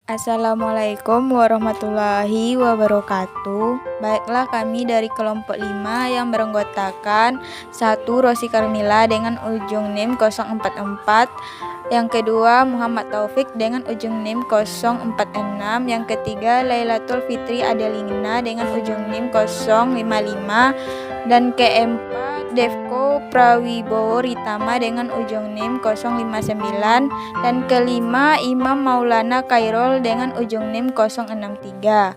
Assalamualaikum warahmatullahi wabarakatuh. Baiklah, kami dari kelompok 5 yang beranggotakan 1. Rosi Karmila dengan ujung NIM 044, yang kedua Muhammad Taufik dengan ujung NIM 046, yang ketiga Lailatul Fitri Adelina dengan ujung NIM 055, dan keempat Devko Prawibowo Ritama dengan ujung NIM 059, dan kelima Imam Maulana Khairul dengan ujung NIM 063,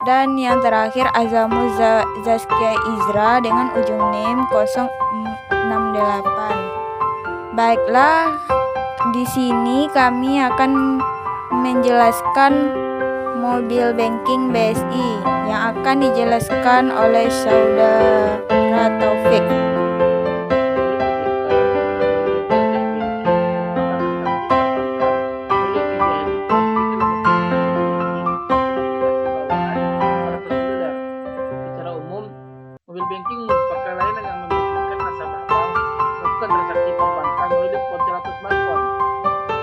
dan yang terakhir Azamul Zaskia Izra dengan ujung NIM 068. Baiklah, di sini kami akan menjelaskan mobil banking BSI yang akan dijelaskan oleh Saudara Taufik. Secara umum, mobil banking merupakan layanan yang memungkinkan nasabah bank melakukan transaksi perbankan melalui ponsel atau smartphone.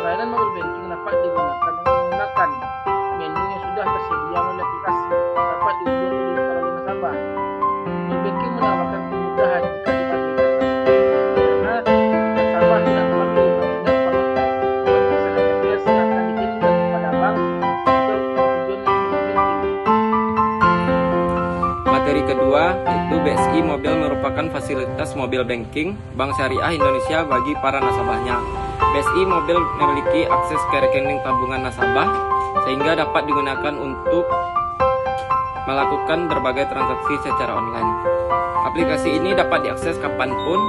Layanan mobil banking dapat digunakan dengan menggunakan menu yang sudah tersedia melalui aplikasi dapat diunduh atau diinstal oleh nasabah. Mobil banking menawarkan kemudahan jika dibandingkan karena nasabah tidak perlu mengingat nomor pesan SMS yang akan dikirimkan kepada bank untuk tujuan mobil banking. Materi kedua yaitu BSI Mobil merupakan fasilitas mobil banking Bank Syariah Indonesia bagi para nasabahnya. BSI Mobil memiliki akses ke rekening tabungan nasabah sehingga dapat digunakan untuk melakukan berbagai transaksi secara online. Aplikasi ini dapat diakses kapanpun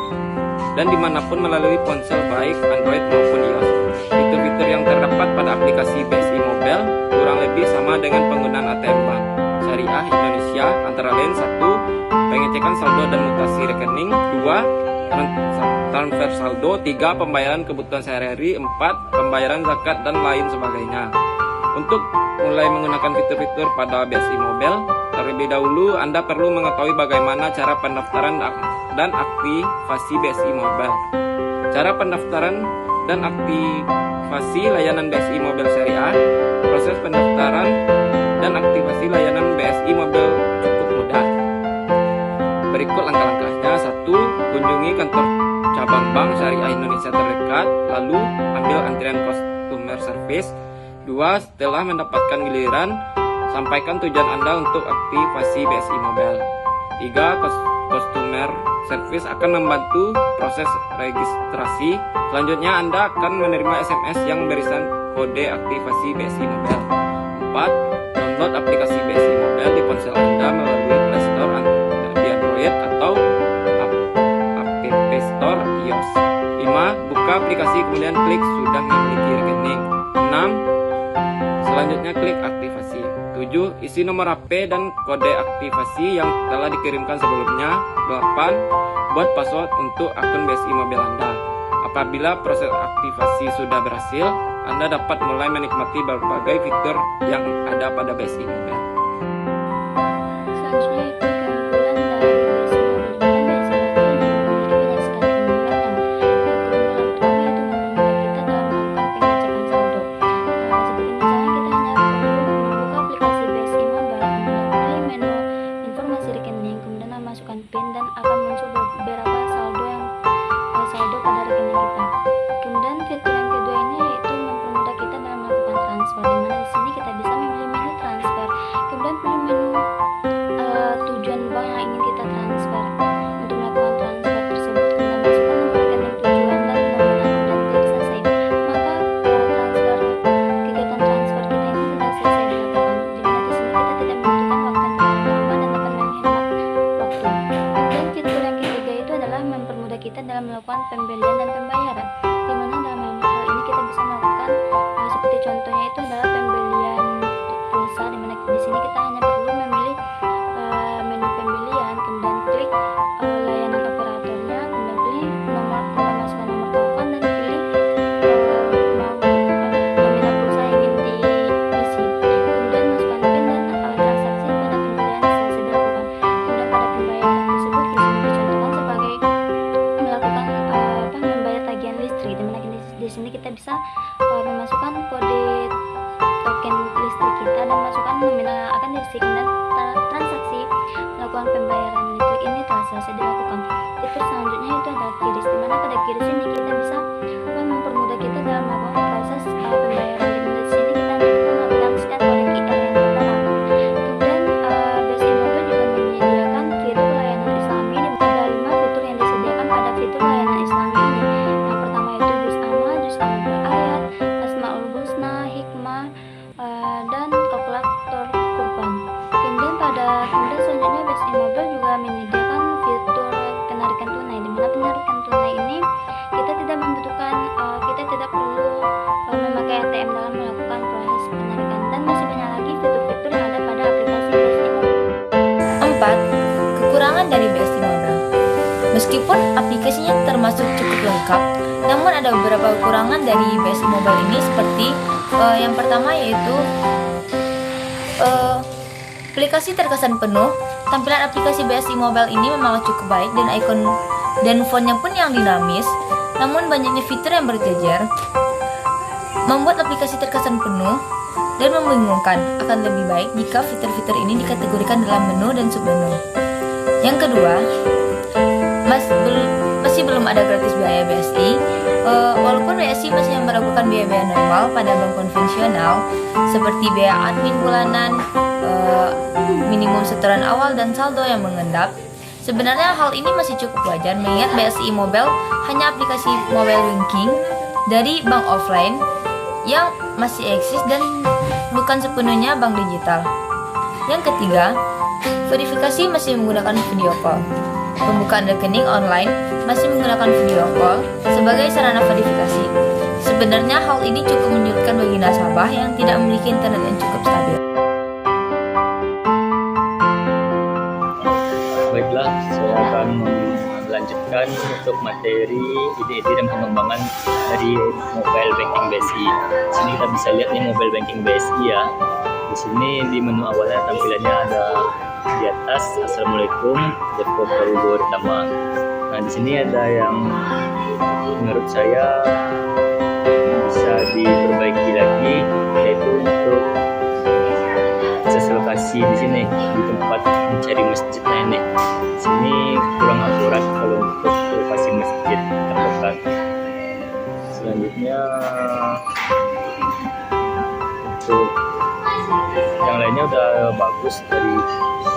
dan dimanapun melalui ponsel baik Android maupun iOS. Fitur-fitur yang terdapat pada aplikasi BSI Mobil kurang lebih sama dengan penggunaan ATM Bank Syariah Indonesia, antara lain 1. Pengecekan saldo dan mutasi rekening, 2. Transfer saldo, 3. Pembayaran kebutuhan sehari-hari, 4. Pembayaran zakat dan lain sebagainya. Untuk mulai menggunakan fitur-fitur pada BSI Mobil, terlebih dahulu Anda perlu mengetahui bagaimana cara pendaftaran dan aktivasi BSI Mobil. Cara pendaftaran dan aktivasi layanan BSI Mobil Syariah. Proses pendaftaran dan aktivasi layanan BSI Mobil cukup mudah. Berikut langkah-langkahnya. 1. Kunjungi kantor cabang Bank Syariah Indonesia terdekat, lalu ambil antrian customer service. 2. Setelah mendapatkan giliran, sampaikan tujuan Anda untuk aktivasi BSI Mobil. 3. Customer service akan membantu proses registrasi. Selanjutnya Anda akan menerima SMS yang berisian kode aktivasi BSI Mobil. 4. Download aplikasi BSI Mobil di ponsel Anda melalui Play Store di Android atau App Store iOS. 5. Buka aplikasi kemudian klik sudah memiliki rekening. 6. Selanjutnya klik aktivasi. 7. Isi nomor HP dan kode aktivasi yang telah dikirimkan sebelumnya. 8. Buat password untuk akun BSI Mobil Anda. Apabila proses aktivasi sudah berhasil, Anda dapat mulai menikmati berbagai fitur yang ada pada BSI Mobil. Selanjutnya itu keunggulan dari BSI Mobil. BSI Mobil memiliki banyak sekali keunggulan. Keunggulan pertama yaitu memudahkan kita dalam melakukan pengecekan saldo. Seperti misalnya kita hanya perlu membuka aplikasi BSI Mobil, kemudian pilih menu informasi rekening, kemudian memasukkan PIN dan akan muncul beberapa saldo pada rekening kita. Kemudian fitur yang kedua ini yaitu mempermudah kita dalam melakukan transfer, di mana di sini kita bisa memilih menu transfer, kemudian pilih menu tujuan bank yang ingin kita transfer. Untuk melakukan transfer tersebut, kita masukkan nomor rekening tujuan dan nominal, kemudian klik selesai. Maka kegiatan transfer kita ini sudah selesai dilakukan, di mana di sini kita tidak membutuhkan waktu yang terlalu lama dan dapat menghemat waktu. Kemudian fitur yang ketiga itu adalah mempermudah kita dalam melakukan pembelian dan pembayaran, di mana dalam hal ini kita bisa melakukan seperti contohnya itu adalah pembelian pulsa, di mana di sini kita hanya perlu memilih menu pembelian, kemudian klik layanan operatornya, kemudian pilih masukkan nomor telepon dan pilih nominal pulsa yang ingin diisi, kemudian masukkan PIN dan transaksi pada pembelian selesai dilakukan. Kemudian pada pembayaran tersebut di sini dicontohkan sebagai melakukan membayar tagihan listrik, di mana di sini kita bisa memasukkan kode bisa dilakukan. Fitur selanjutnya itu adalah QRIS, di mana pada QRIS ini kita bisa mempermudah kita dalam melakukan proses pembayaran. Di sini kita hanya perlu melakukan scan kode QR yang pertama. Kemudian BSI Mobile juga menyediakan fitur layanan Islami. Ada 5 fitur yang disediakan pada fitur layanan Islami ini. Yang pertama itu juz amma berayat, asmaul husna, hikmah, dan kalkulator kurban. Kemudian selanjutnya BSI Mobile juga menyediakan fitur penarikan tunai, di mana penarikan tunai ini kita tidak perlu memakai ATM dalam melakukan proses penarikan, dan masih banyak lagi fitur-fitur yang ada pada aplikasi BSI Mobile. 4. Kekurangan dari BSI Mobile. Meskipun aplikasinya termasuk cukup lengkap, namun ada beberapa kekurangan dari BSI Mobile ini seperti yang pertama yaitu aplikasi terkesan penuh. Tampilan aplikasi BSI Mobile ini memang cukup baik dan icon dan fontnya pun yang dinamis, namun banyaknya fitur yang berjejer membuat aplikasi terkesan penuh dan membingungkan. Akan lebih baik jika fitur-fitur ini dikategorikan dalam menu dan submenu. Yang kedua, masih belum ada gratis biaya BSI. Walaupun BSI masih memperlakukan biaya-biaya normal pada bank konvensional seperti biaya admin bulanan, minimum setoran awal dan saldo yang mengendap. Sebenarnya hal ini masih cukup wajar mengingat BSI Mobile hanya aplikasi mobile banking dari bank offline yang masih eksis dan bukan sepenuhnya bank digital. Yang ketiga, verifikasi masih menggunakan video call. Pembukaan rekening online masih menggunakan video call sebagai sarana verifikasi. Sebenarnya hal ini cukup menyulitkan bagi nasabah yang tidak memiliki internet yang cukup stabil. Baiklah, saya akan melanjutkan untuk materi ide-ide dan pengembangan dari mobile banking BSI. Di sini kita bisa lihat nih mobile banking BSI ya. Di sini di menu awalnya tampilannya ada di atas Assalamualaikum, depot baru nama. Nah di sini ada yang menurut saya bisa diperbaiki lagi, yaitu untuk akses lokasi di sini di tempat mencari masjidnya ini. Di sini kurang akurat kalau untuk lokasi masjid terdekat. Selanjutnya untuk yang lainnya udah bagus dari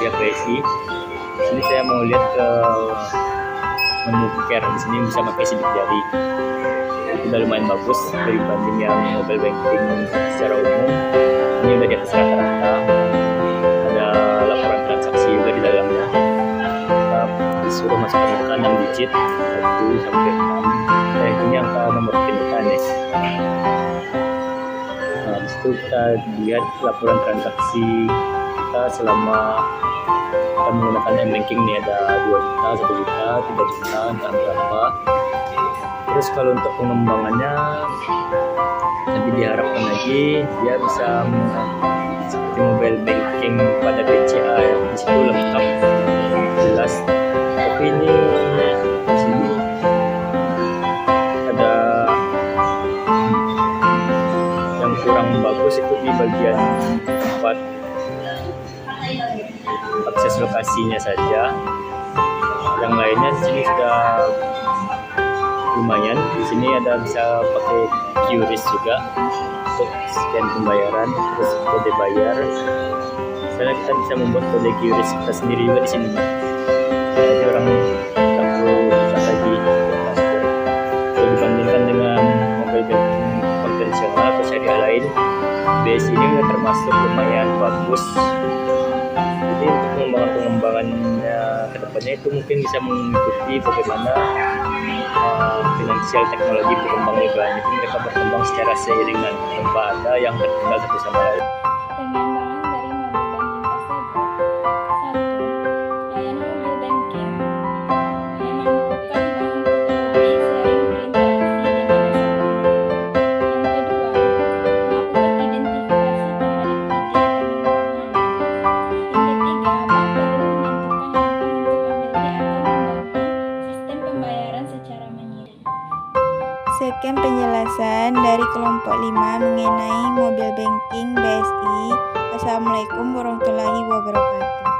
pihak BSI. Di sini saya mau lihat ke menu care. Di sini bisa pakai sidik jari. Itu udah lumayan bagus dibanding yang mobile banking secara umum. Ini udah di atas rata-rata. Ada laporan transaksi juga di dalamnya. Kita disuruh masukkan angka 6 digit 1 sampai 6. Ini angka nomor PIN ya. Nah, disitu kita lihat laporan transaksi kita selama kita menggunakan m-banking nih, ada 2 juta, 1 juta, 3 juta, entah berapa. Terus kalau untuk pengembangannya nanti diharapkan lagi dia bisa seperti mobile banking pada BCA ya, di situ lengkap jelas. Tapi ini di sini ada yang kurang bagus itu di bagian tempat akses lokasinya saja. Yang lainnya di sini sudah lumayan. Di sini ada bisa pakai QRIS juga untuk scan pembayaran, terus kode bayar. Misalnya kita bisa membuat kode QRIS kita sendiri juga di sini. Jadi orang tidak perlu susah lagi transfer. Kalau dibandingkan dengan mobile banking konvensional atau syariah lain, BSI ini termasuk lumayan bagus. Jadi untuk pengembangannya ke depannya itu mungkin bisa mengikuti bagaimana finansial teknologi berkembang juga. Jadi mereka berkembang secara seiringan tanpa ada yang tertinggal satu sama lain. Pengembangan dari mobile banking tersebut. 1. Layanan mobile banking memampukan bank untuk lebih sering berinteraksi dengan nasabah. Yang kedua, melakukan identifikasi terhadap ide pengembangan. Yang ketiga, bank perlu menentukan langkah untuk membeli atau membangun sistem pembayaran secara mandiri. Sekian penjelasan dari kelompok 5 mengenai mobile banking BSI. Assalamualaikum warahmatullahi wabarakatuh.